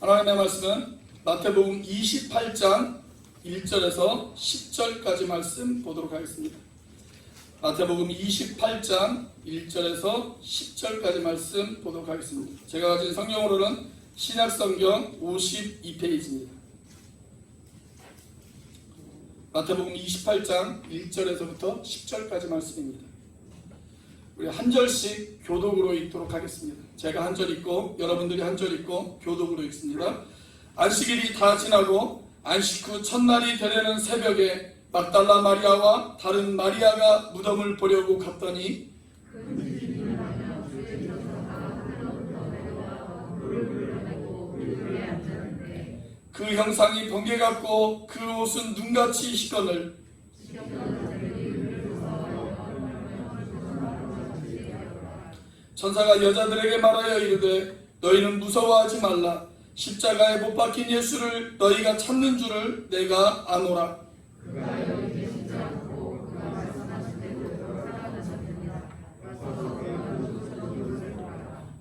하나님의 말씀은 마태복음 28장 1절에서 10절까지 말씀 보도록 하겠습니다. 마태복음 28장 1절에서 10절까지 말씀 보도록 하겠습니다. 제가 가진 성경으로는 신약성경 52페이지입니다. 마태복음 28장 1절에서부터 10절까지 말씀입니다. 우리 한 절씩 교독으로 읽도록 하겠습니다. 제가 한 절 읽고 여러분들이 한 절 읽고 교독으로 읽습니다. 안식일이 다 지나고 안식 후 첫날이 되려는 새벽에 막달라 마리아와 다른 마리아가 무덤을 보려고 갔더니 그 형상이 번개 같고 그 옷은 눈같이 시꺼늘 천사가 여자들에게 말하여 이르되 너희는 무서워하지 말라. 십자가에 못 박힌 예수를 너희가 찾는 줄을 내가 아노라.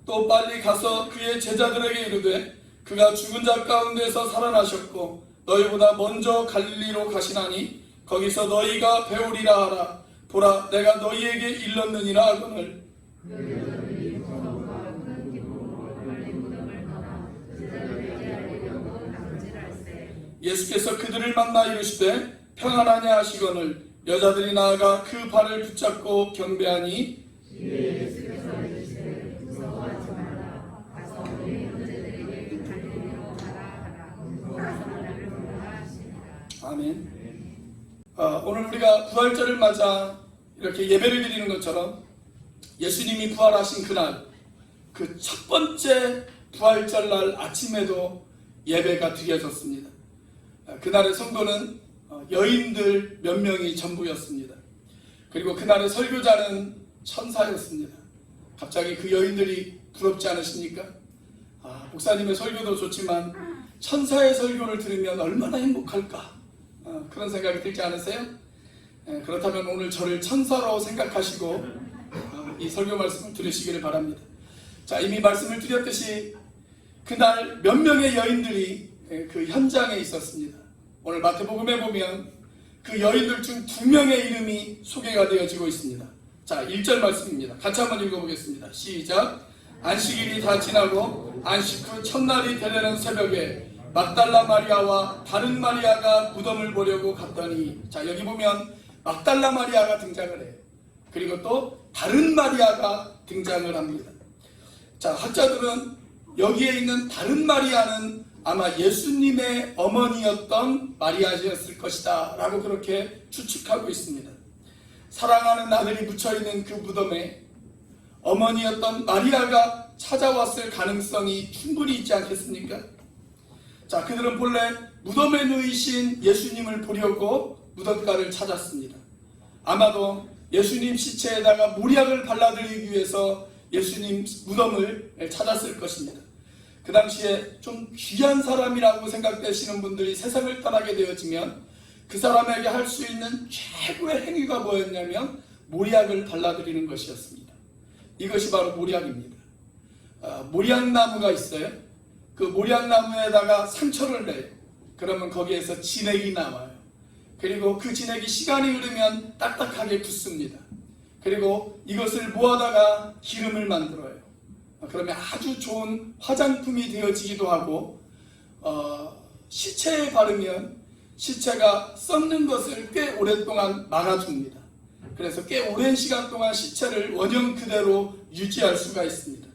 또 빨리 가서 그의 제자들에게 이르되 그가 죽은 자 가운데서 살아나셨고 너희보다 먼저 갈릴리로 가시나니 거기서 너희가 배우리라 하라. 보라 내가 너희에게 일렀느니라 하거늘 예수께서 그들을 만나 이르시되 평안하냐 하시거늘 여자들이 나아가 그 발을 붙잡고 경배하니 아멘. 오늘 우리가 부활절을 맞아 이렇게 예배를 드리는 것처럼 예수님이 부활하신 그날 그 첫 번째 부활절 날 아침에도 예배가 드려졌습니다. 그날의 성도는 여인들 몇 명이 전부였습니다. 그리고 그날의 설교자는 천사였습니다. 갑자기 그 여인들이 부럽지 않으십니까? 목사님의 설교도 좋지만 천사의 설교를 들으면 얼마나 행복할까? 그런 생각이 들지 않으세요? 그렇다면 오늘 저를 천사로 생각하시고 이 설교 말씀을 들으시기를 바랍니다. 자, 이미 말씀을 드렸듯이 그날 몇 명의 여인들이 그 현장에 있었습니다. 오늘 마태복음에 보면 그 여인들 중 2명의 이름이 소개가 되어지고 있습니다. 자, 1절 말씀입니다. 같이 한번 읽어보겠습니다. 시작. 안식일이 다 지나고 안식 후 첫날이 되려는 새벽에 막달라 마리아와 다른 마리아가 무덤을 보려고 갔더니, 자, 여기 보면 막달라 마리아가 등장을 해요. 그리고 또 다른 마리아가 등장을 합니다. 자, 학자들은 여기에 있는 다른 마리아는 아마 예수님의 어머니였던 마리아였을 것이다 라고 그렇게 추측하고 있습니다. 사랑하는 아들이 묻혀있는 그 무덤에 어머니였던 마리아가 찾아왔을 가능성이 충분히 있지 않겠습니까? 자, 그들은 본래 무덤에 누이신 예수님을 보려고 무덤가를 찾았습니다. 아마도 예수님 시체에다가 모략을 발라드리기 위해서 예수님 무덤을 찾았을 것입니다. 그 당시에 좀 귀한 사람이라고 생각되시는 분들이 세상을 떠나게 되어지면 그 사람에게 할 수 있는 최고의 행위가 뭐였냐면 모략을 발라드리는 것이었습니다. 이것이 바로 모략입니다. 모략나무가 있어요. 그 모략나무에다가 상처를 내요. 그러면 거기에서 진액이 나와요. 그리고 그 진액이 시간이 흐르면 딱딱하게 굳습니다. 그리고 이것을 모아다가 기름을 만들어요. 그러면 아주 좋은 화장품이 되어지기도 하고, 시체에 바르면 시체가 썩는 것을 꽤 오랫동안 막아줍니다. 그래서 꽤 오랜 시간 동안 시체를 원형 그대로 유지할 수가 있습니다.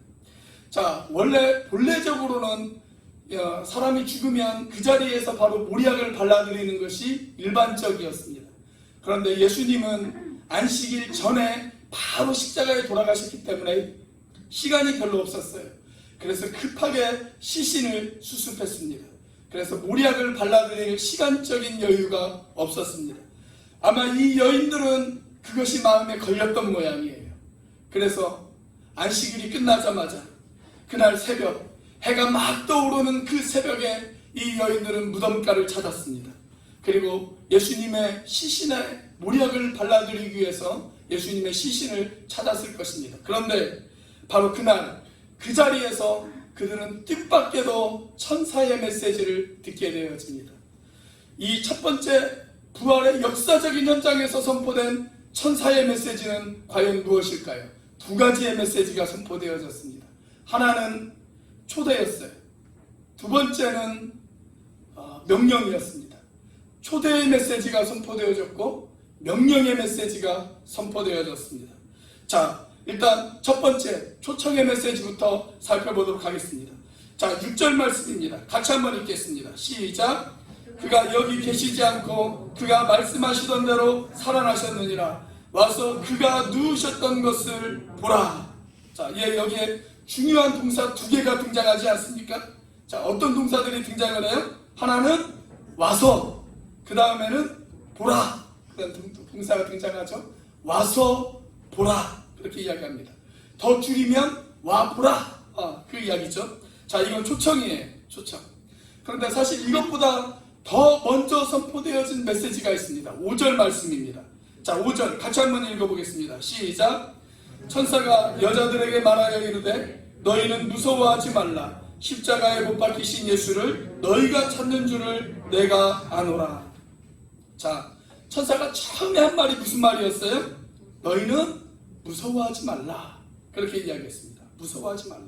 자, 본래적으로는 사람이 죽으면 그 자리에서 바로 모략을 발라드리는 것이 일반적이었습니다. 그런데 예수님은 안식일 전에 바로 십자가에 돌아가셨기 때문에 시간이 별로 없었어요. 그래서 급하게 시신을 수습했습니다. 그래서 모략을 발라드릴 시간적인 여유가 없었습니다. 아마 이 여인들은 그것이 마음에 걸렸던 모양이에요. 그래서 안식일이 끝나자마자 그날 새벽, 해가 막 떠오르는 그 새벽에 이 여인들은 무덤가를 찾았습니다. 그리고 예수님의 시신에 모략을 발라드리기 위해서 예수님의 시신을 찾았을 것입니다. 그런데 바로 그날 그 자리에서 그들은 뜻밖에도 천사의 메시지를 듣게 되어집니다. 이 첫 번째 부활의 역사적인 현장에서 선포된 천사의 메시지는 과연 무엇일까요? 두 가지의 메시지가 선포되어졌습니다. 하나는 초대였어요. 두 번째는 명령이었습니다. 초대의 메시지가 선포되어졌고 명령의 메시지가 선포되어졌습니다. 자, 일단 첫 번째 초청의 메시지부터 살펴보도록 하겠습니다. 자, 6절 말씀입니다. 같이 한번 읽겠습니다. 시작. 그가 여기 계시지 않고 그가 말씀하시던 대로 살아나셨느니라. 와서 그가 누우셨던 것을 보라. 자, 여기에 중요한 동사 두 개가 등장하지 않습니까? 자, 어떤 동사들이 등장을 해요? 하나는 와서, 그 다음에는 보라. 그런 동사가 등장하죠. 와서 보라. 그렇게 이야기합니다. 더 줄이면 와 보라. 그 이야기죠. 자, 이건 초청이에요. 초청. 그런데 사실 이것보다 더 먼저 선포되어진 메시지가 있습니다. 5절 말씀입니다. 자, 5절 같이 한번 읽어보겠습니다. 시작. 천사가 여자들에게 말하여 이르되 너희는 무서워하지 말라. 십자가에 못 박히신 예수를 너희가 찾는 줄을 내가 아노라. 자, 천사가 처음에 한 말이 무슨 말이었어요? 너희는 무서워하지 말라. 그렇게 이야기했습니다. 무서워하지 말라.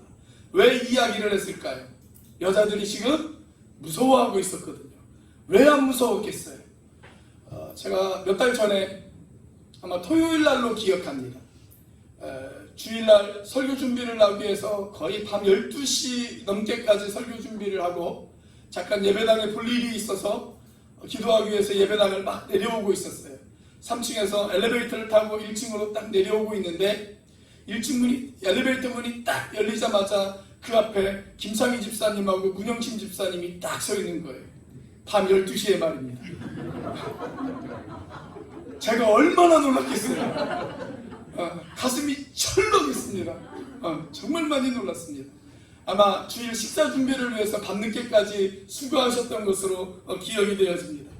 왜 이 이야기를 했을까요? 여자들이 지금 무서워하고 있었거든요. 왜 안 무서웠겠어요? 제가 몇 달 전에 아마 토요일 날로 기억합니다. 주일날 설교 준비를 하기 위해서 거의 밤 12시 넘게까지 설교 준비를 하고 잠깐 예배당에 볼 일이 있어서 기도하기 위해서 예배당을 막 내려오고 있었어요. 3층에서 엘리베이터를 타고 1층으로 딱 내려오고 있는데 1층 문이, 엘리베이터 문이 딱 열리자마자 그 앞에 김상희 집사님하고 문영신 집사님이 딱 서 있는 거예요. 밤 12시에 말입니다. 제가 얼마나 놀랐겠어요. 가슴이 철렁했습니다. 정말 많이 놀랐습니다. 아마 주일 식사 준비를 위해서 밤늦게까지 수고하셨던 것으로 기억이 되어집니다.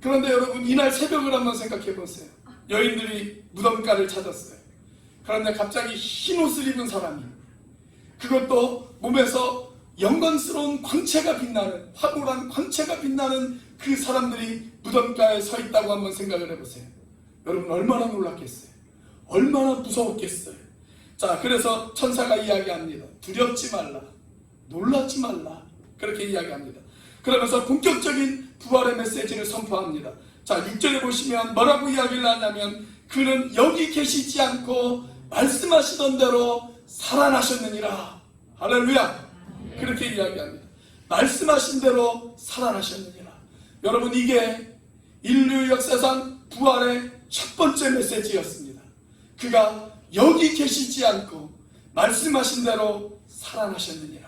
그런데 여러분, 이날 새벽을 한번 생각해 보세요. 여인들이 무덤가를 찾았어요. 그런데 갑자기 흰 옷을 입은 사람이, 그것도 몸에서 영광스러운 광채가 빛나는, 화려한 광채가 빛나는 그 사람들이 무덤가에 서 있다고 한번 생각을 해보세요. 여러분, 얼마나 놀랐겠어요? 얼마나 무서웠겠어요? 자, 그래서 천사가 이야기합니다. 두렵지 말라, 놀라지 말라, 그렇게 이야기합니다. 그러면서 본격적인 부활의 메시지를 선포합니다. 자, 6절에 보시면 뭐라고 이야기를 하냐면 그는 여기 계시지 않고 말씀하시던 대로 살아나셨느니라. 할렐루야. 그렇게 이야기합니다. 말씀하신 대로 살아나셨느니라. 여러분, 이게 인류 역사상 부활의 첫 번째 메시지였습니다. 그가 여기 계시지 않고 말씀하신 대로 살아나셨느니라.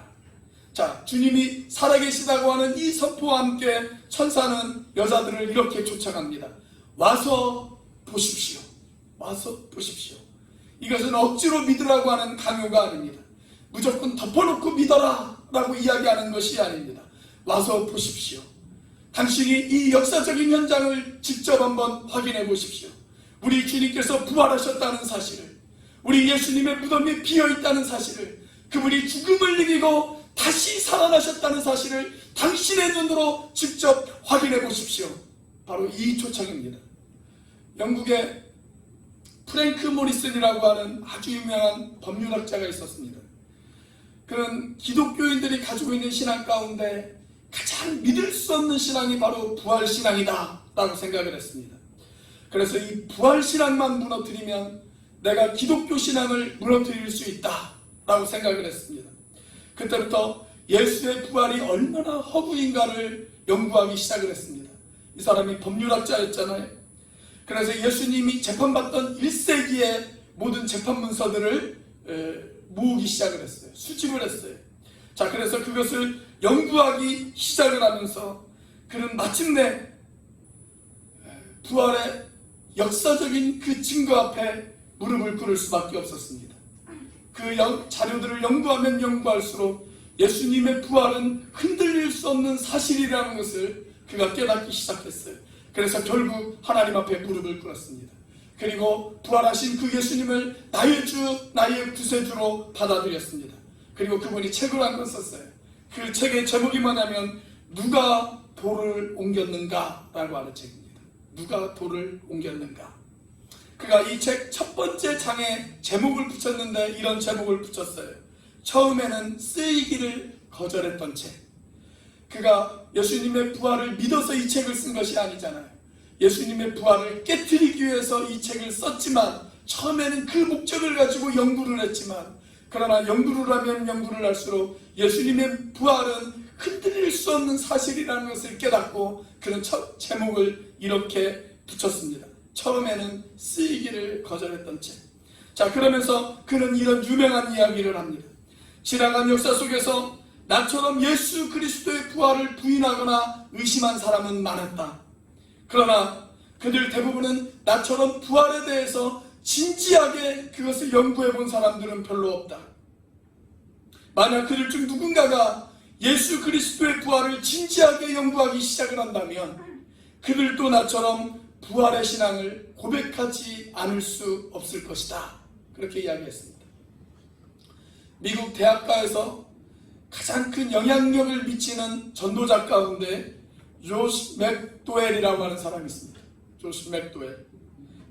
자, 주님이 살아계시다고 하는 이 선포와 함께 천사는 여자들을 이렇게 쫓아갑니다. 와서 보십시오. 와서 보십시오. 이것은 억지로 믿으라고 하는 강요가 아닙니다. 무조건 덮어놓고 믿어라 라고 이야기하는 것이 아닙니다. 와서 보십시오. 당신이 이 역사적인 현장을 직접 한번 확인해 보십시오. 우리 주님께서 부활하셨다는 사실을, 우리 예수님의 무덤이 비어있다는 사실을, 그분이 죽음을 이기고 다시 살아나셨다는 사실을 당신의 눈으로 직접 확인해 보십시오. 바로 이 초청입니다. 영국의 프랭크 모리슨이라고 하는 아주 유명한 법률학자가 있었습니다. 그는 기독교인들이 가지고 있는 신앙 가운데 가장 믿을 수 없는 신앙이 바로 부활신앙이다 라고 생각을 했습니다. 그래서 이 부활신앙만 무너뜨리면 내가 기독교 신앙을 무너뜨릴 수 있다 라고 생각을 했습니다. 그때부터 예수의 부활이 얼마나 허구인가를 연구하기 시작을 했습니다. 이 사람이 법률학자였잖아요. 그래서 예수님이 재판받던 1세기의 모든 재판 문서들을 모으기 시작을 했어요. 수집을 했어요. 자, 그래서 그것을 연구하기 시작을 하면서 그는 마침내 부활의 역사적인 그 증거 앞에 무릎을 꿇을 수밖에 없었습니다. 그 자료들을 연구하면 연구할수록 예수님의 부활은 흔들릴 수 없는 사실이라는 것을 그가 깨닫기 시작했어요. 그래서 결국 하나님 앞에 무릎을 꿇었습니다. 그리고 부활하신 그 예수님을 나의 주, 나의 구세주로 받아들였습니다. 그리고 그분이 책을 한 권 썼어요. 그 책의 제목이 뭐냐면 누가 돌을 옮겼는가 라고 하는 책입니다. 누가 돌을 옮겼는가. 그가 이 책 첫 번째 장에 제목을 붙였는데 이런 제목을 붙였어요. 처음에는 쓰이기를 거절했던 책. 그가 예수님의 부활을 믿어서 이 책을 쓴 것이 아니잖아요. 예수님의 부활을 깨트리기 위해서 이 책을 썼지만 처음에는 그 목적을 가지고 연구를 했지만 그러나 연구를 하면 연구를 할수록 예수님의 부활은 흔들릴 수 없는 사실이라는 것을 깨닫고 그는 첫 제목을 이렇게 붙였습니다. 처음에는 쓰이기를 거절했던 책. 자, 그러면서 그는 이런 유명한 이야기를 합니다. 지나간 역사 속에서 나처럼 예수 그리스도의 부활을 부인하거나 의심한 사람은 많았다. 그러나 그들 대부분은 나처럼 부활에 대해서 진지하게 그것을 연구해 본 사람들은 별로 없다. 만약 그들 중 누군가가 예수 그리스도의 부활을 진지하게 연구하기 시작을 한다면 그들도 나처럼 부활의 신앙을 고백하지 않을 수 없을 것이다. 그렇게 이야기했습니다. 미국 대학가에서 가장 큰 영향력을 미치는 전도자 가운데 조시 맥도웰이라고 하는 사람이 있습니다. 조시 맥도웰.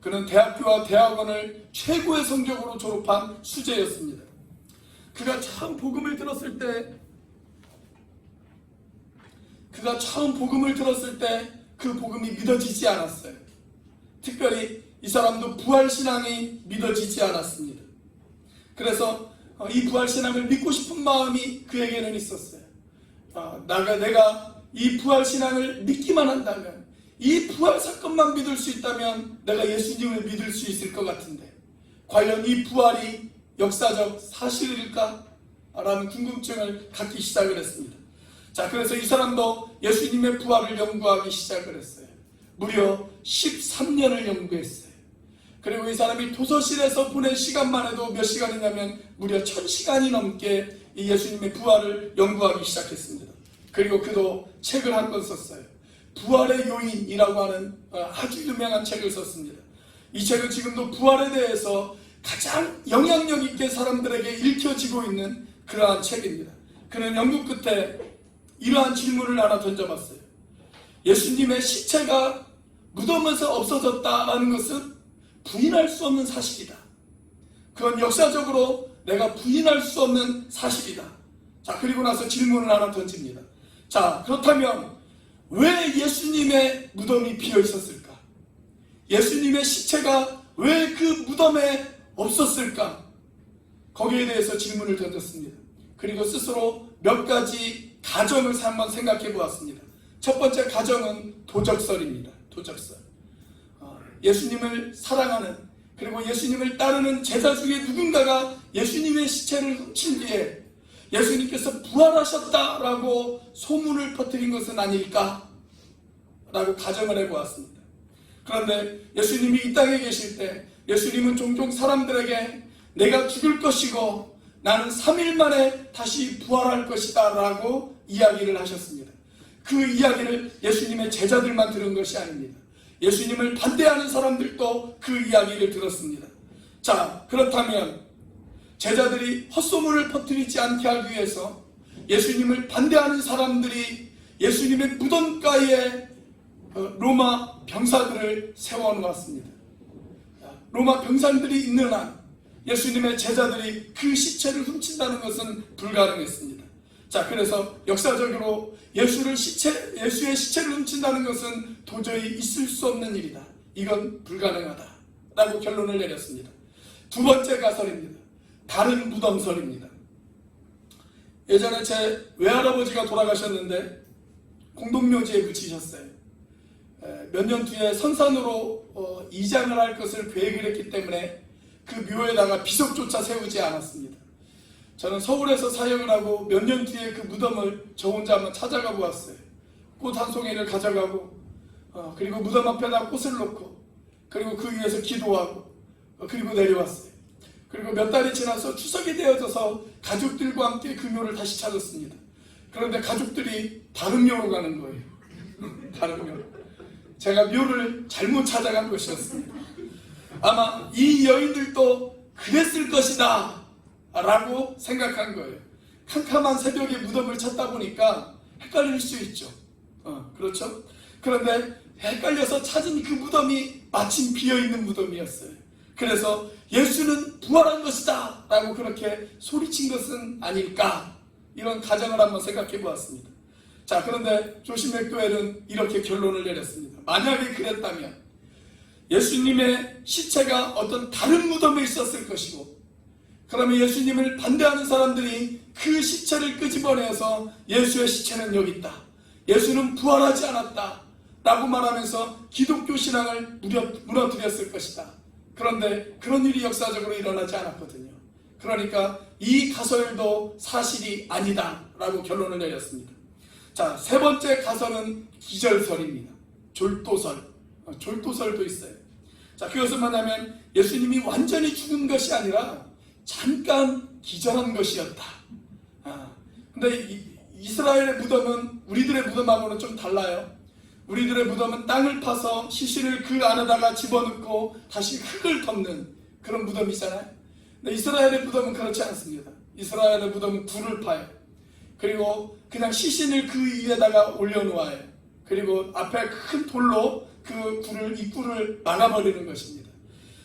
그는 대학교와 대학원을 최고의 성적으로 졸업한 수재였습니다. 그가 처음 복음을 들었을 때 그 복음이 믿어지지 않았어요. 특별히 이 사람도 부활신앙이 믿어지지 않았습니다. 그래서 이 부활신앙을 믿고 싶은 마음이 그에게는 있었어요. 내가 이 부활신앙을 믿기만 한다면, 이 부활 사건만 믿을 수 있다면 내가 예수님을 믿을 수 있을 것 같은데 과연 이 부활이 역사적 사실일까? 라는 궁금증을 갖기 시작을 했습니다. 자, 그래서 이 사람도 예수님의 부활을 연구하기 시작을 했어요. 무려 13년을 연구했어요. 그리고 이 사람이 도서실에서 보낸 시간만 해도 몇 시간이냐면 무려 1000시간이 넘게 이 예수님의 부활을 연구하기 시작했습니다. 그리고 그도 책을 한 권 썼어요. 부활의 요인이라고 하는 아주 유명한 책을 썼습니다. 이 책은 지금도 부활에 대해서 가장 영향력 있게 사람들에게 읽혀지고 있는 그러한 책입니다. 그는 연구 끝에 이러한 질문을 하나 던져봤어요. 예수님의 시체가 무덤에서 없어졌다는 것은 부인할 수 없는 사실이다. 그건 역사적으로 내가 부인할 수 없는 사실이다. 자, 그리고 나서 질문을 하나 던집니다. 자, 그렇다면 왜 예수님의 무덤이 비어 있었을까? 예수님의 시체가 왜 그 무덤에 없었을까? 거기에 대해서 질문을 던졌습니다. 그리고 스스로 몇 가지 가정을 한번 생각해 보았습니다. 첫 번째 가정은 도적설입니다. 도적설. 예수님을 사랑하는, 그리고 예수님을 따르는 제자 중에 누군가가 예수님의 시체를 훔친 뒤에 예수님께서 부활하셨다라고 소문을 퍼뜨린 것은 아닐까? 라고 가정을 해보았습니다. 그런데 예수님이 이 땅에 계실 때 예수님은 종종 사람들에게 내가 죽을 것이고 나는 3일 만에 다시 부활할 것이다 라고 이야기를 하셨습니다. 그 이야기를 예수님의 제자들만 들은 것이 아닙니다. 예수님을 반대하는 사람들도 그 이야기를 들었습니다. 자, 그렇다면 제자들이 헛소문을 퍼뜨리지 않게 하기 위해서 예수님을 반대하는 사람들이 예수님의 무덤가에 로마 병사들을 세워놓았습니다. 로마 병사들이 있는 한 예수님의 제자들이 그 시체를 훔친다는 것은 불가능했습니다. 자, 그래서 역사적으로 예수의 시체를 훔친다는 것은 도저히 있을 수 없는 일이다. 이건 불가능하다 라고 결론을 내렸습니다. 두 번째 가설입니다. 다른 무덤설입니다. 예전에 제 외할아버지가 돌아가셨는데 공동묘지에 묻히셨어요. 몇 년 뒤에 선산으로 이장을 할 것을 계획을 했기 때문에 그 묘에다가 비석조차 세우지 않았습니다. 저는 서울에서 사역을 하고 몇 년 뒤에 그 무덤을 저 혼자 한번 찾아가 보았어요. 꽃 한 송이를 가져가고 그리고 무덤 앞에다 꽃을 놓고 그리고 그 위에서 기도하고 그리고 내려왔어요. 그리고 몇 달이 지나서 추석이 되어져서 가족들과 함께 그 묘를 다시 찾았습니다. 그런데 가족들이 다른 묘로 가는 거예요. 다른 묘로. 제가 묘를 잘못 찾아간 것이었습니다. 아마 이 여인들도 그랬을 것이다 라고 생각한 거예요. 캄캄한 새벽에 무덤을 찾다 보니까 헷갈릴 수 있죠. 그렇죠? 그런데 헷갈려서 찾은 그 무덤이 마침 비어있는 무덤이었어요. 그래서 예수는 부활한 것이다 라고 그렇게 소리친 것은 아닐까, 이런 가정을 한번 생각해 보았습니다. 자, 그런데 조시 맥도웰은 이렇게 결론을 내렸습니다. 만약에 그랬다면 예수님의 시체가 어떤 다른 무덤에 있었을 것이고, 그러면 예수님을 반대하는 사람들이 그 시체를 끄집어내서 예수의 시체는 여기 있다, 예수는 부활하지 않았다 라고 말하면서 기독교 신앙을 무너뜨렸을 것이다. 그런데 그런 일이 역사적으로 일어나지 않았거든요. 그러니까 이 가설도 사실이 아니다 라고 결론을 내렸습니다. 자, 세 번째 가설은 기절설입니다. 졸도설도 있어요. 자, 그것은 뭐냐면 예수님이 완전히 죽은 것이 아니라 잠깐 기절한 것이었다. 근데 이스라엘의 무덤은 우리들의 무덤하고는 좀 달라요. 우리들의 무덤은 땅을 파서 시신을 그 안에다가 집어넣고 다시 흙을 덮는 그런 무덤이잖아요. 근데 이스라엘의 무덤은 그렇지 않습니다. 이스라엘의 무덤은 굴을 파요. 그리고 그냥 시신을 그 위에다가 올려놓아요. 그리고 앞에 큰 돌로 그 입구를 막아버리는 것입니다.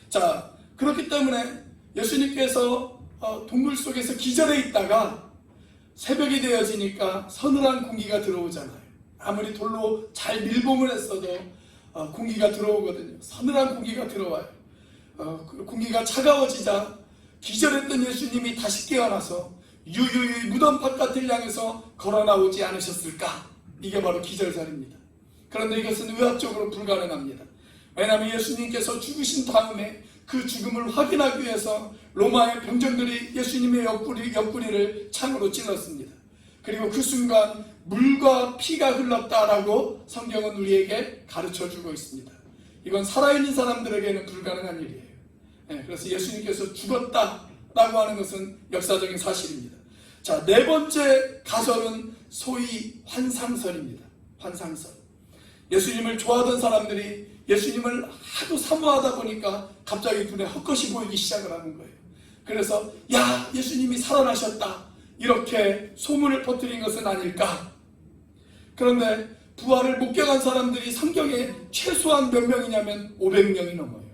자, 그렇기 때문에 예수님께서 동굴 속에서 기절해 있다가 새벽이 되어지니까 서늘한 공기가 들어오잖아요. 아무리 돌로 잘 밀봉을 했어도 공기가 들어오거든요. 서늘한 공기가 들어와요. 공기가 차가워지자 기절했던 예수님이 다시 깨어나서 유유히 무덤 바깥을 향해서 걸어 나오지 않으셨을까? 이게 바로 기절설입니다. 그런데 이것은 의학적으로 불가능합니다. 왜냐하면 예수님께서 죽으신 다음에 그 죽음을 확인하기 위해서 로마의 병정들이 예수님의 옆구리를 창으로 찔렀습니다. 그리고 그 순간 물과 피가 흘렀다라고 성경은 우리에게 가르쳐주고 있습니다. 이건 살아있는 사람들에게는 불가능한 일이에요. 그래서 예수님께서 죽었다라고 하는 것은 역사적인 사실입니다. 자, 네 번째 가설은 소위 환상설입니다. 환상설. 예수님을 좋아하던 사람들이 예수님을 하도 사모하다 보니까 갑자기 눈에 헛것이 보이기 시작을 하는 거예요. 그래서 야, 예수님이 살아나셨다, 이렇게 소문을 퍼뜨린 것은 아닐까. 그런데 부활을 목격한 사람들이 성경에 최소한 몇 명이냐면 500명이 넘어요.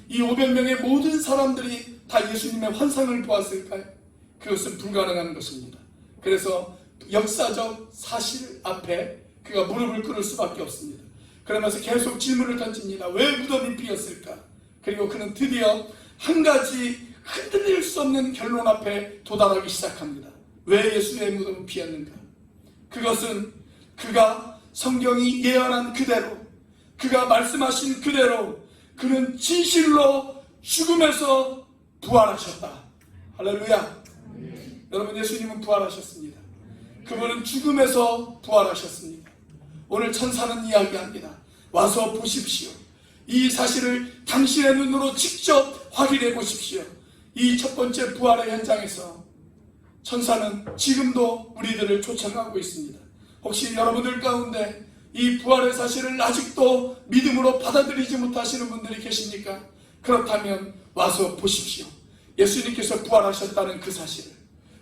이 500명의 모든 사람들이 다 예수님의 환상을 보았을까요? 그것은 불가능한 것입니다. 그래서 역사적 사실 앞에 그가 무릎을 꿇을 수밖에 없습니다. 그러면서 계속 질문을 던집니다. 왜 무덤이 비었을까? 그리고 그는 드디어 한 가지 흔들릴 수 없는 결론 앞에 도달하기 시작합니다. 왜 예수의 무덤은 비었는가? 그것은 그가 성경이 예언한 그대로, 그가 말씀하신 그대로 그는 진실로 죽음에서 부활하셨다. 할렐루야. 여러분, 예수님은 부활하셨습니다. 그분은 죽음에서 부활하셨습니다. 오늘 천사는 이야기합니다. 와서 보십시오. 이 사실을 당신의 눈으로 직접 확인해 보십시오. 이 첫 번째 부활의 현장에서 천사는 지금도 우리들을 초청하고 있습니다. 혹시 여러분들 가운데 이 부활의 사실을 아직도 믿음으로 받아들이지 못하시는 분들이 계십니까? 그렇다면 와서 보십시오. 예수님께서 부활하셨다는 그 사실을,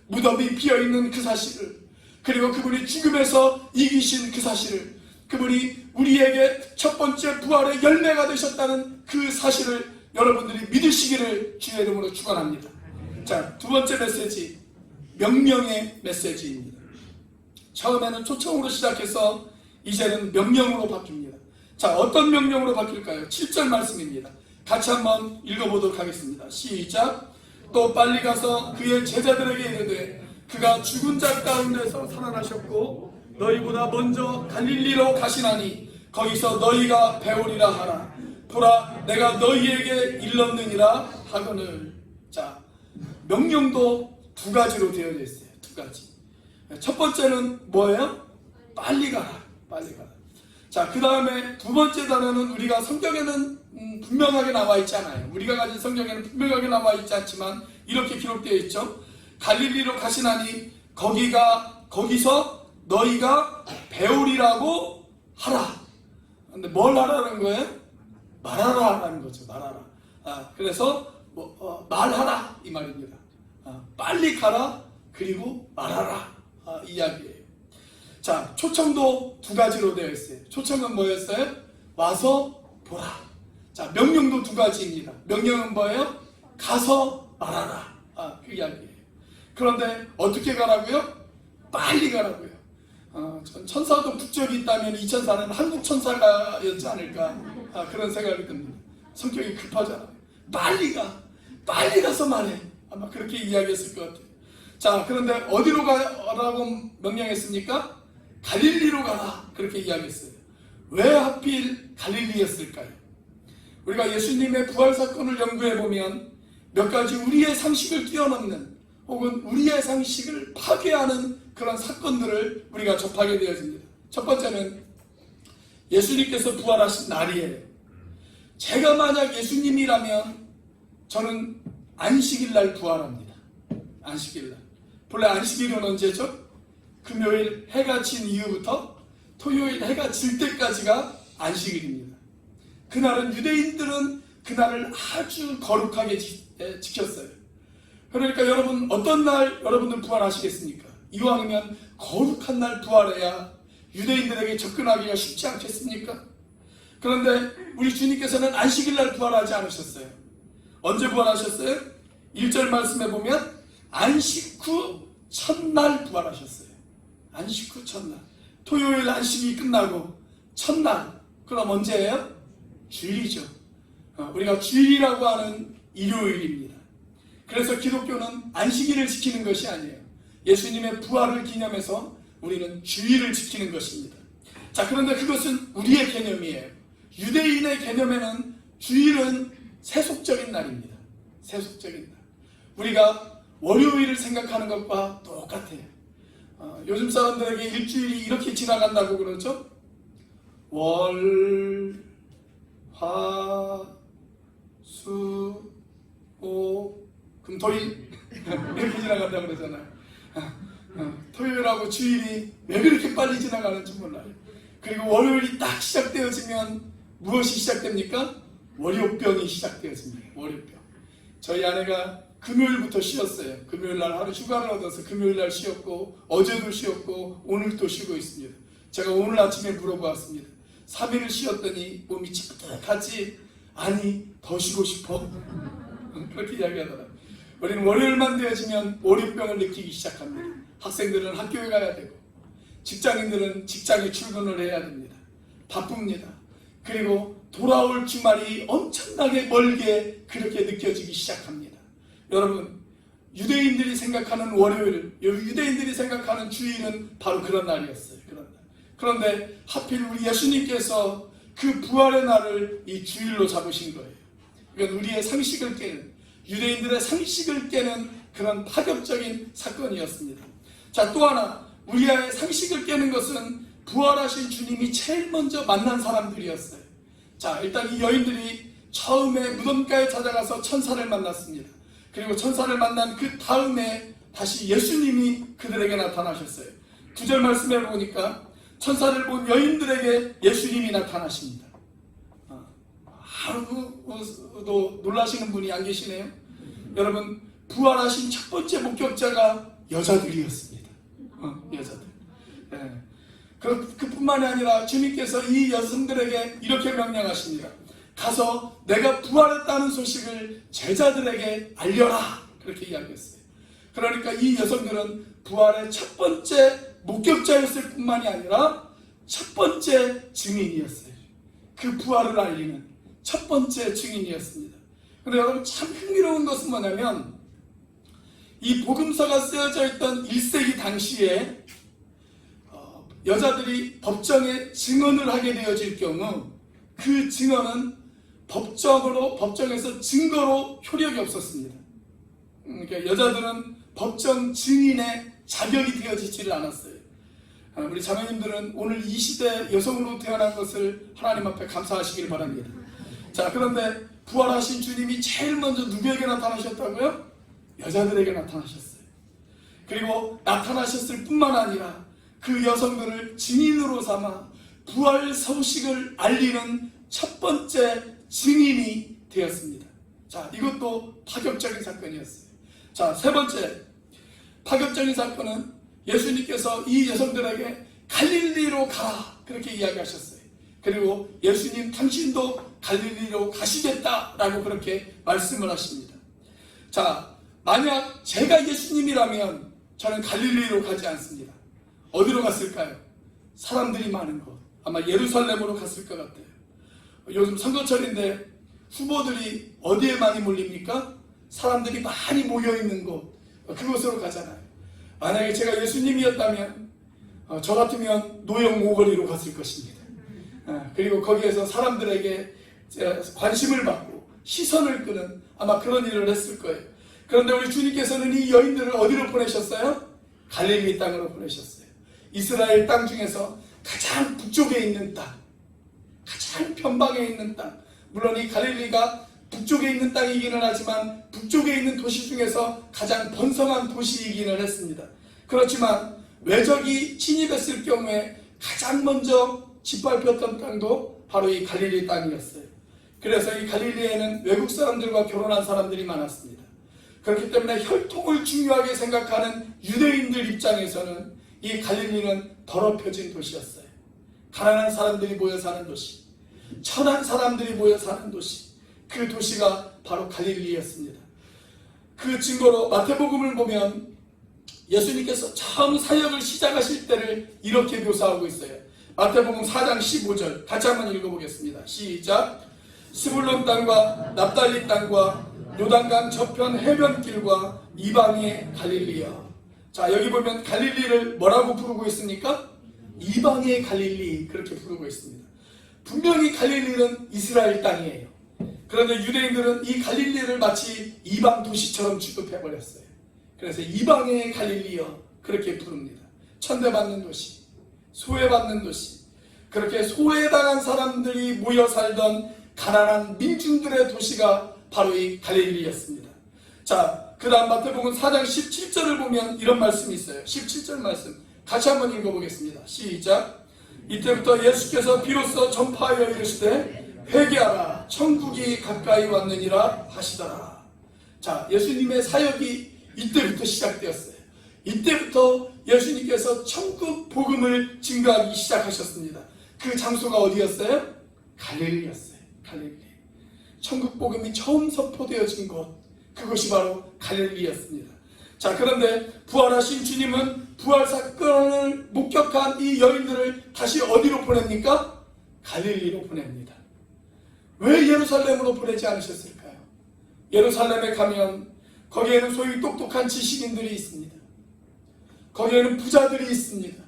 무덤이 비어있는 그 사실을, 그리고 그분이 죽음에서 이기신 그 사실을, 그분이 우리에게 첫 번째 부활의 열매가 되셨다는 그 사실을 여러분들이 믿으시기를 주의 이름으로 축원합니다. 자, 두 번째 메시지, 명령의 메시지입니다. 처음에는 초청으로 시작해서 이제는 명령으로 바뀝니다. 자, 어떤 명령으로 바뀔까요? 7절 말씀입니다. 같이 한번 읽어보도록 하겠습니다. 시작. 또 빨리 가서 그의 제자들에게 이르되 그가 죽은 자 가운데서 살아나셨고 너희보다 먼저 갈릴리로 가시나니 거기서 너희가 배우리라 하라. 보라, 내가 너희에게 일렀느니라 하거늘. 자, 명령도 두 가지로 되어져 있어요. 두 가지. 첫 번째는 뭐예요? 빨리 가라. 빨리 가라. 자, 그 다음에 두 번째 단어는 우리가 성경에는 분명하게 나와 있지 않아요. 우리가 가진 성경에는 분명하게 나와 있지 않지만 이렇게 기록되어 있죠. 갈릴리로 가시나니 거기서 너희가 배우리라고 하라. 근데 뭘 하라는 거예요? 말하라라는 거죠. 말하라. 그래서 말하라 이 말입니다. 빨리 가라. 그리고 말하라 이야기예요. 자, 초청도 두 가지로 되어 있어요. 초청은 뭐였어요? 와서 보라. 자, 명령도 두 가지입니다. 명령은 뭐예요? 가서 말하라. 그 이야기예요. 그런데 어떻게 가라고요? 빨리 가라고요. 천사도 국적이 있다면 이 천사는 한국 천사였지 않을까 그런 생각이 듭니다. 성격이 급하잖아요. 빨리 가. 빨리 가서 말해. 아마 그렇게 이야기했을 것 같아요. 자, 그런데 어디로 가라고 명령했습니까? 갈릴리로 가라. 그렇게 이야기했어요. 왜 하필 갈릴리였을까요? 우리가 예수님의 부활 사건을 연구해 보면 몇 가지 우리의 상식을 뛰어넘는 혹은 우리의 상식을 파괴하는 그런 사건들을 우리가 접하게 되어집니다. 첫 번째는 예수님께서 부활하신 날이에요. 제가 만약 예수님이라면 저는 안식일 날 부활합니다. 안식일 날. 본래 안식일은 언제죠? 금요일 해가 진 이후부터 토요일 해가 질 때까지가 안식일입니다. 그날은 유대인들은 그날을 아주 거룩하게 지켰어요. 그러니까 여러분 어떤 날 여러분들 부활하시겠습니까? 이왕이면 거룩한 날 부활해야 유대인들에게 접근하기가 쉽지 않겠습니까? 그런데 우리 주님께서는 안식일 날 부활하지 않으셨어요. 언제 부활하셨어요? 1절 말씀에 보면 안식 후 첫날 부활하셨어요. 안식 후 첫날. 토요일 안식이 끝나고 첫날. 그럼 언제예요? 주일이죠. 우리가 주일이라고 하는 일요일입니다. 그래서 기독교는 안식일을 지키는 것이 아니에요. 예수님의 부활을 기념해서 우리는 주일을 지키는 것입니다. 자, 그런데 그것은 우리의 개념이에요. 유대인의 개념에는 주일은 세속적인 날입니다. 세속적인 날. 우리가 월요일을 생각하는 것과 똑같아요. 요즘 사람들에게 일주일이 이렇게 지나간다고 그러죠. 월, 화, 수, 오, 금, 토일 이렇게 지나간다고 그러잖아요. 토요일하고 주일이 왜 그렇게 빨리 지나가는지 몰라요. 그리고 월요일이 딱 시작되어지면 무엇이 시작됩니까? 월요병이 시작되어집니다. 월요병. 저희 아내가 금요일부터 쉬었어요. 금요일 날 하루 휴가를 얻어서 금요일 날 쉬었고 어제도 쉬었고 오늘도 쉬고 있습니다. 제가 오늘 아침에 물어보았습니다. 3일을 쉬었더니 몸이 찌뿌듯하지? 아니, 더 쉬고 싶어. 그렇게 이야기하더라고요. 우리는 월요일만 되어지면 월요병을 느끼기 시작합니다. 학생들은 학교에 가야 되고 직장인들은 직장에 출근을 해야 됩니다. 바쁩니다. 그리고 돌아올 주말이 엄청나게 멀게 그렇게 느껴지기 시작합니다. 여러분, 유대인들이 생각하는 월요일, 유대인들이 생각하는 주일은 바로 그런 날이었어요. 그런 날. 그런데 하필 우리 예수님께서 그 부활의 날을 이 주일로 잡으신 거예요. 그러니까 우리의 상식을 깨는, 유대인들의 상식을 깨는 그런 파격적인 사건이었습니다. 자, 또 하나 우리의 상식을 깨는 것은 부활하신 주님이 제일 먼저 만난 사람들이었어요. 자, 일단 이 여인들이 처음에 무덤가에 찾아가서 천사를 만났습니다. 그리고 천사를 만난 그 다음에 다시 예수님이 그들에게 나타나셨어요. 9절 말씀에 보니까 천사를 본 여인들에게 예수님이 나타나십니다. 하루도 놀라시는 분이 안 계시네요. 여러분, 부활하신 첫 번째 목격자가 여자들이었습니다. 여자들. 네. 그뿐만이 아니라 주님께서 이 여성들에게 이렇게 명령하십니다. 가서 내가 부활했다는 소식을 제자들에게 알려라. 그렇게 이야기했어요. 그러니까 이 여성들은 부활의 첫 번째 목격자였을 뿐만이 아니라 첫 번째 증인이었어요. 그 부활을 알리는 첫 번째 증인이었습니다. 그런데 여러분, 참 흥미로운 것은 뭐냐면 이 복음서가 쓰여져 있던 1세기 당시에 여자들이 법정에 증언을 하게 되어질 경우 그 증언은 법정에서 증거로 효력이 없었습니다. 그러니까 여자들은 법정 증인의 자격이 되어지지를 않았어요. 우리 자매님들은 오늘 이 시대 여성으로 태어난 것을 하나님 앞에 감사하시길 바랍니다. 자, 그런데 부활하신 주님이 제일 먼저 누구에게 나타나셨다고요? 여자들에게 나타나셨어요. 그리고 나타나셨을 뿐만 아니라 그 여성들을 증인으로 삼아 부활 소식을 알리는 첫 번째 증인이 되었습니다. 자, 이것도 파격적인 사건이었어요. 자, 세 번째, 파격적인 사건은 예수님께서 이 여성들에게 갈릴리로 가라 그렇게 이야기하셨어요. 그리고 예수님 당신도 갈릴리로 가시겠다라고 그렇게 말씀을 하십니다. 자, 만약 제가 예수님이라면 저는 갈릴리로 가지 않습니다. 어디로 갔을까요? 사람들이 많은 곳, 아마 예루살렘으로 갔을 것 같아요. 요즘 선거철인데 후보들이 어디에 많이 몰립니까? 사람들이 많이 모여있는 곳, 그곳으로 가잖아요. 만약에 제가 예수님이었다면 저 같으면 노영 오거리로 갔을 것입니다. 그리고 거기에서 사람들에게 관심을 받고 시선을 끄는 아마 그런 일을 했을 거예요. 그런데 우리 주님께서는 이 여인들을 어디로 보내셨어요? 갈릴리 땅으로 보내셨어요. 이스라엘 땅 중에서 가장 북쪽에 있는 땅, 가장 편방에 있는 땅. 물론 이 갈릴리가 북쪽에 있는 땅이기는 하지만 북쪽에 있는 도시 중에서 가장 번성한 도시이기는 했습니다. 그렇지만 외적이 침입했을 경우에 가장 먼저 짓밟혔던 땅도 바로 이 갈릴리 땅이었어요. 그래서 이 갈릴리에는 외국 사람들과 결혼한 사람들이 많았습니다. 그렇기 때문에 혈통을 중요하게 생각하는 유대인들 입장에서는 이 갈릴리는 더럽혀진 도시였어요. 가난한 사람들이 모여 사는 도시, 천한 사람들이 모여 사는 도시, 그 도시가 바로 갈릴리였습니다. 그 증거로 마태복음을 보면 예수님께서 처음 사역을 시작하실 때를 이렇게 묘사하고 있어요. 마태복음 4장 15절 같이 한번 읽어보겠습니다. 시작. 스불론 땅과 납달리 땅과 요단강 저편 해변길과 이방의 갈릴리여. 자, 여기 보면 갈릴리를 뭐라고 부르고 있습니까? 이방의 갈릴리 그렇게 부르고 있습니다. 분명히 갈릴리는 이스라엘 땅이에요. 그런데 유대인들은 이 갈릴리를 마치 이방 도시처럼 취급해버렸어요. 그래서 이방의 갈릴리여 그렇게 부릅니다. 천대받는 도시, 소외받는 도시, 그렇게 소외당한 사람들이 모여 살던 가난한 민중들의 도시가 바로 이 갈릴리였습니다. 자, 그 다음 마태복음 4장 17절을 보면 이런 말씀이 있어요. 17절 말씀 같이 한번 읽어보겠습니다. 시작. 이때부터 예수께서 비로소 전파하여 이르시되 회개하라 천국이 가까이 왔느니라 하시더라. 자, 예수님의 사역이 이때부터 시작되었어요. 이때부터 예수님께서 천국 복음을 증거하기 시작하셨습니다. 그 장소가 어디였어요? 갈릴리였어요. 갈릴리. 천국 복음이 처음 선포되어진 곳, 그것이 바로 갈릴리였습니다. 자, 그런데 부활하신 주님은 부활 사건을 목격한 이 여인들을 다시 어디로 보냅니까? 갈릴리로 보냅니다. 왜 예루살렘으로 보내지 않으셨을까요? 예루살렘에 가면 거기에는 소위 똑똑한 지식인들이 있습니다. 거기에는 부자들이 있습니다.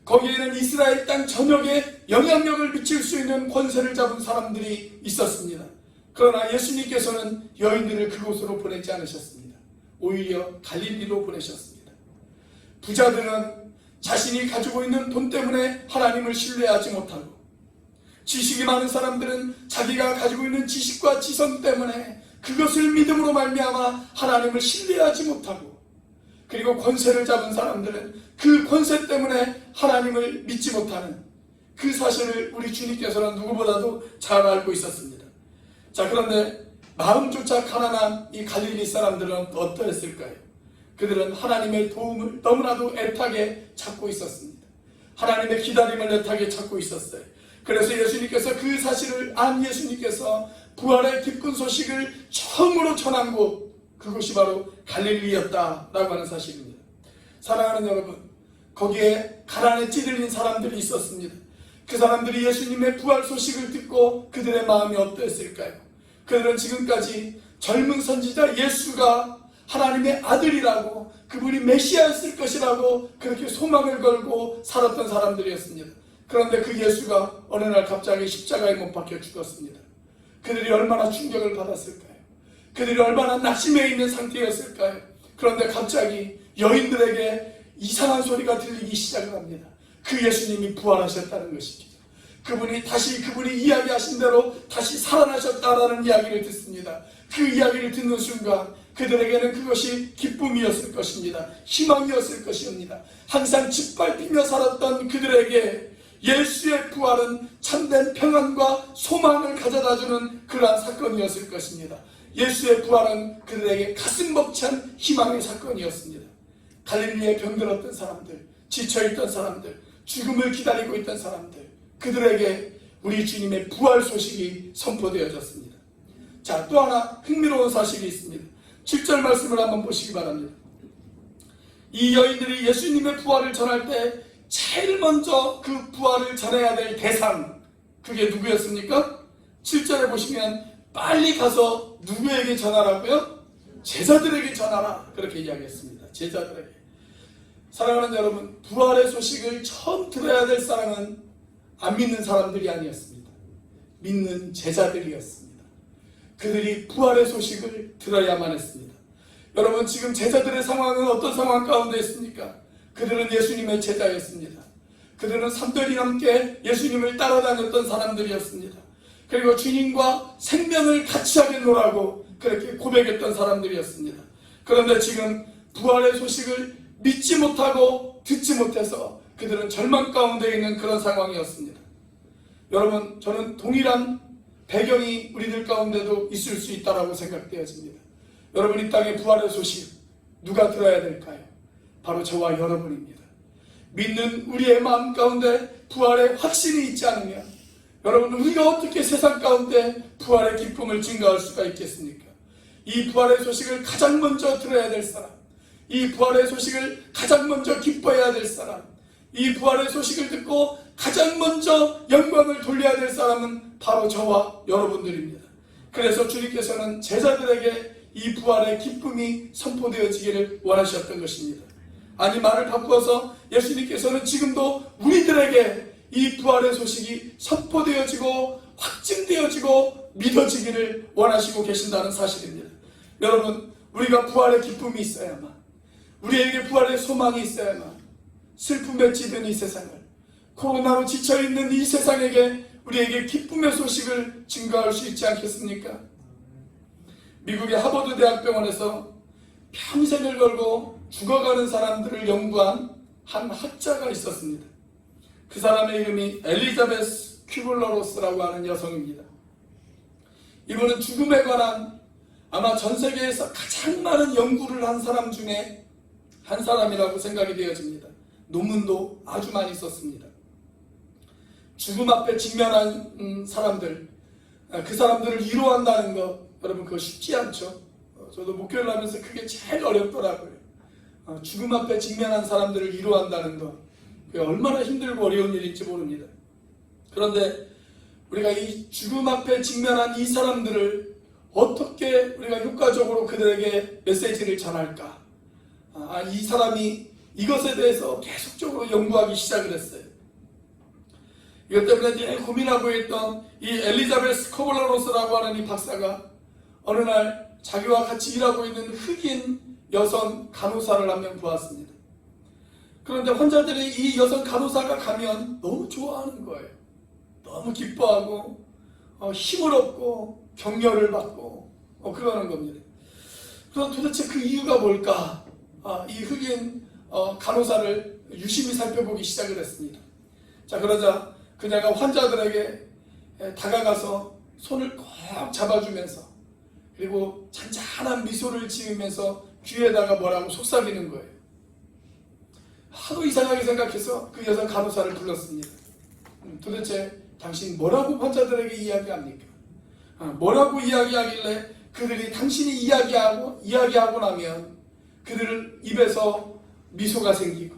거기에는 이스라엘 땅 전역에 영향력을 미칠 수 있는 권세를 잡은 사람들이 있었습니다. 그러나 예수님께서는 여인들을 그곳으로 보내지 않으셨습니다. 오히려 갈릴리로 보내셨습니다. 부자들은 자신이 가지고 있는 돈 때문에 하나님을 신뢰하지 못하고, 지식이 많은 사람들은 자기가 가지고 있는 지식과 지성 때문에 그것을 믿음으로 말미암아 하나님을 신뢰하지 못하고, 그리고 권세를 잡은 사람들은 그 권세 때문에 하나님을 믿지 못하는 그 사실을 우리 주님께서는 누구보다도 잘 알고 있었습니다. 자, 그런데 마음조차 가난한 이 갈릴리 사람들은 어떠했을까요? 그들은 하나님의 도움을 너무나도 애타게 찾고 있었습니다. 하나님의 기다림을 애타게 찾고 있었어요. 그래서 예수님께서 그 사실을 안 예수님께서 부활의 기쁜 소식을 처음으로 전한 곳, 그것이 바로 갈릴리였다라고 하는 사실입니다. 사랑하는 여러분, 거기에 가난에 찌들린 사람들이 있었습니다. 그 사람들이 예수님의 부활 소식을 듣고 그들의 마음이 어떠했을까요? 그들은 지금까지 젊은 선지자 예수가 하나님의 아들이라고, 그분이 메시아였을 것이라고 그렇게 소망을 걸고 살았던 사람들이었습니다. 그런데 그 예수가 어느 날 갑자기 십자가에 못 박혀 죽었습니다. 그들이 얼마나 충격을 받았을까요? 그들이 얼마나 낙심해 있는 상태였을까요? 그런데 갑자기 여인들에게 이상한 소리가 들리기 시작을 합니다. 그 예수님이 부활하셨다는 것이죠. 그분이 이야기하신 대로 다시 살아나셨다라는 이야기를 듣습니다. 그 이야기를 듣는 순간 그들에게는 그것이 기쁨이었을 것입니다. 희망이었을 것입니다. 항상 짓밟히며 살았던 그들에게 예수의 부활은 참된 평안과 소망을 가져다주는 그러한 사건이었을 것입니다. 예수의 부활은 그들에게 가슴 벅찬 희망의 사건이었습니다. 갈릴리에 병들었던 사람들, 지쳐있던 사람들, 죽음을 기다리고 있던 사람들, 그들에게 우리 주님의 부활 소식이 선포되어졌습니다. 자, 또 하나 흥미로운 사실이 있습니다. 7절 말씀을 한번 보시기 바랍니다. 이 여인들이 예수님의 부활을 전할 때 제일 먼저 그 부활을 전해야 될 대상, 그게 누구였습니까? 7절에 보시면 빨리 가서 누구에게 전하라고요? 제자들에게 전하라, 그렇게 이야기했습니다. 제자들에게. 사랑하는 여러분, 부활의 소식을 처음 들어야 될 사람은 안 믿는 사람들이 아니었습니다. 믿는 제자들이었습니다. 그들이 부활의 소식을 들어야만 했습니다. 여러분, 지금 제자들의 상황은 어떤 상황 가운데 있습니까? 그들은 예수님의 제자였습니다. 그들은 3년이 넘게 예수님을 따라다녔던 사람들이었습니다. 그리고 주님과 생명을 같이 하겠노라고 그렇게 고백했던 사람들이었습니다. 그런데 지금 부활의 소식을 믿지 못하고 듣지 못해서 그들은 절망 가운데 있는 그런 상황이었습니다. 여러분, 저는 동일한 배경이 우리들 가운데도 있을 수 있다고 생각되어집니다. 여러분, 이 땅의 부활의 소식 누가 들어야 될까요? 바로 저와 여러분입니다. 믿는 우리의 마음 가운데 부활의 확신이 있지 않으면 여러분, 우리가 어떻게 세상 가운데 부활의 기쁨을 증가할 수가 있겠습니까? 이 부활의 소식을 가장 먼저 들어야 될 사람, 이 부활의 소식을 가장 먼저 기뻐해야 될 사람, 이 부활의 소식을 듣고 가장 먼저 영광을 돌려야 될 사람은 바로 저와 여러분들입니다. 그래서 주님께서는 제자들에게 이 부활의 기쁨이 선포되어지기를 원하셨던 것입니다. 아니, 말을 바꾸어서 예수님께서는 지금도 우리들에게 이 부활의 소식이 선포되어지고 확증되어지고 믿어지기를 원하시고 계신다는 사실입니다. 여러분, 우리가 부활의 기쁨이 있어야만, 우리에게 부활의 소망이 있어야만 슬픔에 찌든 이 세상을, 코로나로 지쳐있는 이 세상에게 우리에게 기쁨의 소식을 증거할 수 있지 않겠습니까? 미국의 하버드 대학병원에서 평생을 걸고 죽어가는 사람들을 연구한 한 학자가 있었습니다. 그 사람의 이름이 엘리자베스 큐블러로스라고 하는 여성입니다. 이분은 죽음에 관한 아마 전 세계에서 가장 많은 연구를 한 사람 중에 한 사람이라고 생각이 되어집니다. 논문도 아주 많이 썼습니다. 죽음 앞에 직면한 사람들, 그 사람들을 위로한다는 것, 여러분, 그거 쉽지 않죠. 저도 목회를 하면서 그게 제일 어렵더라고요. 죽음 앞에 직면한 사람들을 위로한다는 것, 그게 얼마나 힘들고 어려운 일인지 모릅니다. 그런데 우리가 이 죽음 앞에 직면한 이 사람들을 어떻게 우리가 효과적으로 그들에게 메시지를 전할까? 이 사람이 이것에 대해서 계속적으로 연구하기 시작을 했어요. 이것 때문에 늘 고민하고 있던 이 엘리자베스 코블러로스라고 하는 이 박사가 어느 날 자기와 같이 일하고 있는 흑인 여성 간호사를 한 명 보았습니다. 그런데 환자들이 이 여성 간호사가 가면 너무 좋아하는 거예요. 너무 기뻐하고 힘을 얻고 격려를 받고 그러는 겁니다. 그럼 도대체 그 이유가 뭘까? 이 흑인 간호사를 유심히 살펴보기 시작을 했습니다. 자, 그러자 그녀가 환자들에게 다가가서 손을 꼭 잡아주면서 그리고 잔잔한 미소를 지으면서 귀에다가 뭐라고 속삭이는 거예요. 하도 이상하게 생각해서 그 여성 간호사를 불렀습니다. 도대체 당신 뭐라고 환자들에게 이야기합니까? 뭐라고 이야기하길래 그들이 당신이 이야기하고 나면 그들 입에서 미소가 생기고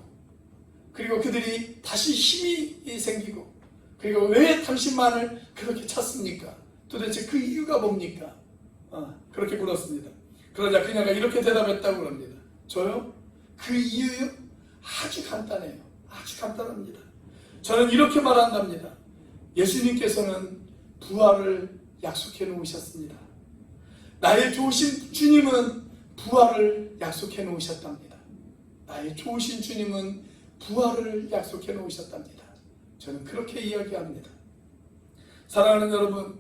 그리고 그들이 다시 힘이 생기고 그리고 왜 당신만을 그렇게 찾습니까? 도대체 그 이유가 뭡니까? 그렇게 물었습니다. 그러자 그녀가 이렇게 대답했다고 합니다. 저요? 그 이유요? 아주 간단해요. 아주 간단합니다. 저는 이렇게 말한답니다. 예수님께서는 부활을 약속해 놓으셨습니다. 나의 좋으신 주님은 부활을 약속해 놓으셨답니다. 나의 좋으신 주님은 부활을 약속해 놓으셨답니다. 저는 그렇게 이야기합니다. 사랑하는 여러분,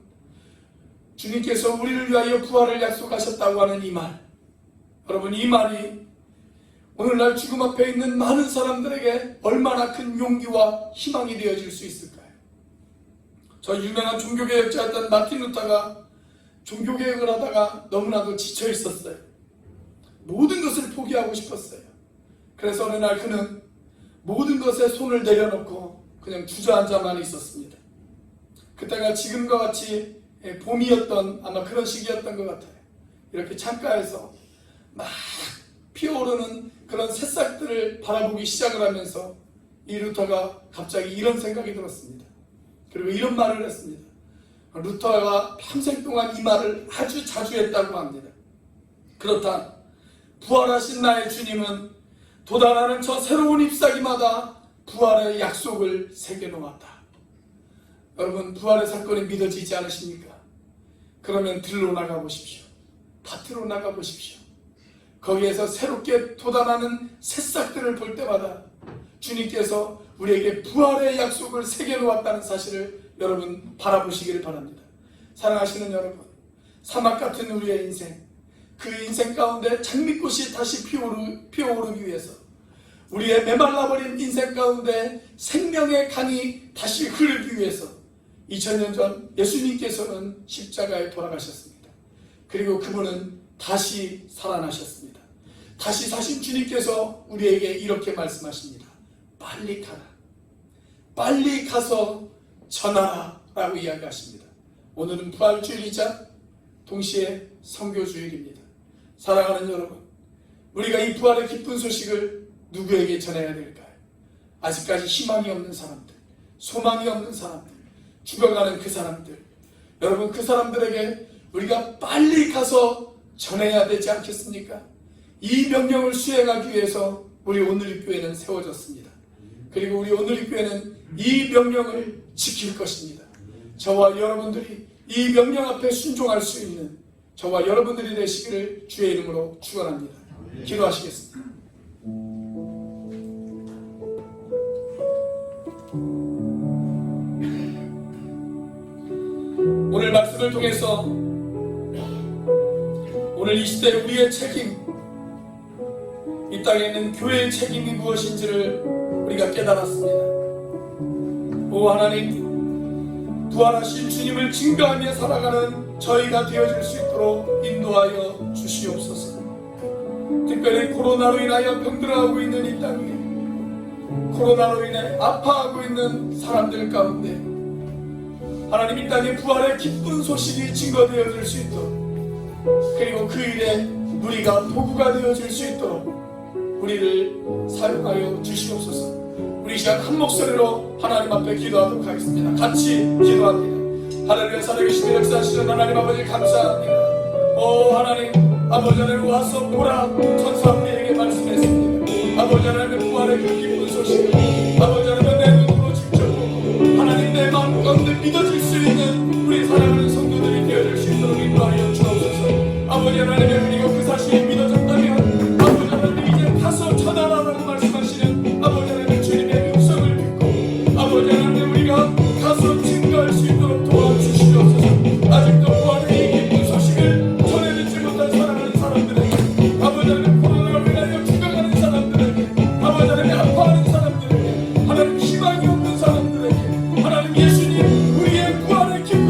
주님께서 우리를 위하여 부활을 약속하셨다고 하는 이 말, 여러분, 이 말이 오늘날 죽음 앞에 있는 많은 사람들에게 얼마나 큰 용기와 희망이 되어질 수 있을까요? 저 유명한 종교개혁자였던 마틴 루터가 종교개혁을 하다가 너무나도 지쳐 있었어요. 모든 것을 포기하고 싶었어요. 그래서 어느 날 그는 모든 것에 손을 내려놓고 그냥 주저앉아만 있었습니다. 그때가 지금과 같이 봄이었던 아마 그런 시기였던 것 같아요. 이렇게 창가에서 막 피어오르는 그런 새싹들을 바라보기 시작을 하면서 이 루터가 갑자기 이런 생각이 들었습니다. 그리고 이런 말을 했습니다. 루터가 평생 동안 이 말을 아주 자주 했다고 합니다. 그렇다. 부활하신 나의 주님은 도달하는 저 새로운 잎사귀마다 부활의 약속을 새겨놓았다. 여러분, 부활의 사건이 믿어지지 않으십니까? 그러면 들로 나가보십시오. 밭으로 나가보십시오. 거기에서 새롭게 돋아나는 새싹들을 볼 때마다 주님께서 우리에게 부활의 약속을 새겨놓았다는 사실을 여러분 바라보시기를 바랍니다. 사랑하시는 여러분, 사막 같은 우리의 인생, 그 인생 가운데 장미꽃이 다시 피어오르기 위해서, 우리의 메말라버린 인생 가운데 생명의 강이 다시 흐르기 위해서 2000년 전 예수님께서는 십자가에 돌아가셨습니다. 그리고 그분은 다시 살아나셨습니다. 다시 사신 주님께서 우리에게 이렇게 말씀하십니다. 빨리 가라. 빨리 가서 전하라 라고 이야기하십니다. 오늘은 부활주일이자 동시에 선교주일입니다. 사랑하는 여러분, 우리가 이 부활의 기쁜 소식을 누구에게 전해야 될까요? 아직까지 희망이 없는 사람들, 소망이 없는 사람들, 죽어가는 그 사람들, 여러분, 그 사람들에게 우리가 빨리 가서 전해야 되지 않겠습니까? 이 명령을 수행하기 위해서 우리 오늘리교회는 세워졌습니다. 그리고 우리 오늘리교회는 이 명령을 지킬 것입니다. 저와 여러분들이 이 명령 앞에 순종할 수 있는 저와 여러분들이 되시기를 주의 이름으로 축원합니다. 기도하시겠습니다. 오늘 말씀을 통해서 오늘 이 시대 우리의 책임, 이 땅에 있는 교회의 책임이 무엇인지를 우리가 깨달았습니다. 오 하나님, 부활하신 주님을 증거하며 살아가는 저희가 되어질 수 있도록 인도하여 주시옵소서. 특별히 코로나로 인하여 병들어하고 있는 이 땅에, 코로나로 인해 아파하고 있는 사람들 가운데 하나님, 이 땅에 부활의 기쁜 소식이 증거되어질 수 있도록, 그리고 그 일에 우리가 도구가 되어질 수 있도록 우리를 사용하여 주시옵소서. 우리 시간 한 목소리로 하나님 앞에 기도하도록 하겠습니다. 같이 기도합니다. 하늘에 살아계시며 역사하시는 하나님 아버지 감사합니다. 오 하나님, 아버지 하나님 와서 보라, 천사 우리에게 말씀했습니다. 아버지 하나님의 부활의 그 기쁜 소식을 아버지 하나님 내 눈으로 직접 보고 하나님 내 마음 가운데 믿어질 수 있는 우리 사랑하는 성도들이 되어질 수 있도록 인도하여 주옵소서. 아버지 하나님의 그리고 그 사실이 믿어졌다면 아버지 하나님 이제 가서 전하라라고 말씀하시는 아버지 하나님의 주님의 음성을 듣고 아버지 하나님 우리가 가서 증거할 수 있도록 도와주시옵소서. 아직도 부활의 이 기쁜 소식을 전해듣지 못한 사랑하는 사람들에게, 아버지 하나님 코로나로 인하여 죽어가는 사람들에게, 아버지 하나님 아파하는 사람들에게, 하나님 희망이 없는 사람들에게, 하나님 예수님 우리의 부활의 기쁜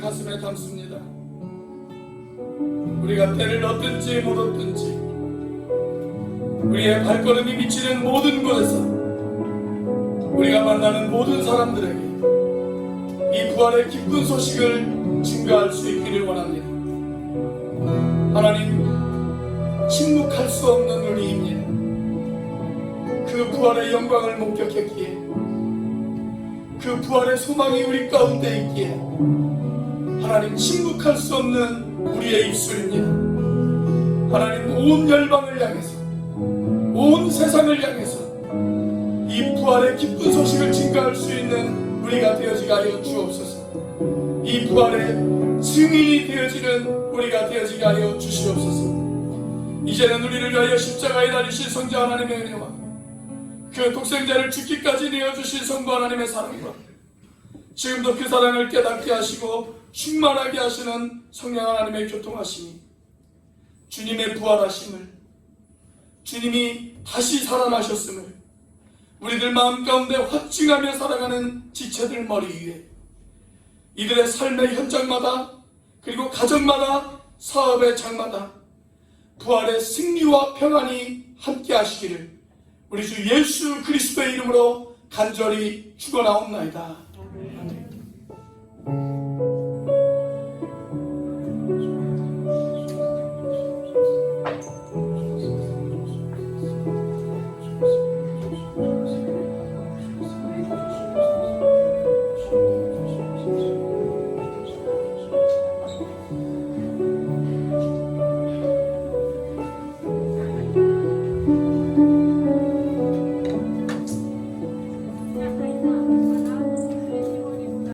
가슴에 담습니다. 우리가 때를 얻든지 못 얻든지 우리의 발걸음이 미치는 모든 곳에서 우리가 만나는 모든 사람들에게 이 부활의 기쁜 소식을 증거할 수 있기를 원합니다. 하나님, 침묵할 수 없는 우리입니다. 그 부활의 영광을 목격했기에, 그 부활의 소망이 우리 가운데 있기에 하나님, 침묵할 수 없는 우리의 입술입니다. 하나님, 온 열방을 향해서, 온 세상을 향해서 이 부활의 기쁜 소식을 증거할 수 있는 우리가 되어지게 하여 주옵소서. 이 부활의 증인이 되어지는 우리가 되어지게 하여 주시옵소서. 이제는 우리를 위하여 십자가에 달리신 성자 하나님의 은혜와 그 독생자를 죽기까지 내어주신 성부 하나님의 사랑과 지금도 그 사랑을 깨닫게 하시고 충만하게 하시는 성령 하나님의 교통하심이, 주님의 부활하심을, 주님이 다시 살아나셨음을 우리들 마음 가운데 확증하며 살아가는 지체들 머리 위에, 이들의 삶의 현장마다, 그리고 가정마다, 사업의 장마다 부활의 승리와 평안이 함께 하시기를 우리 주 예수 그리스도의 이름으로 간절히 축원하옵나이다.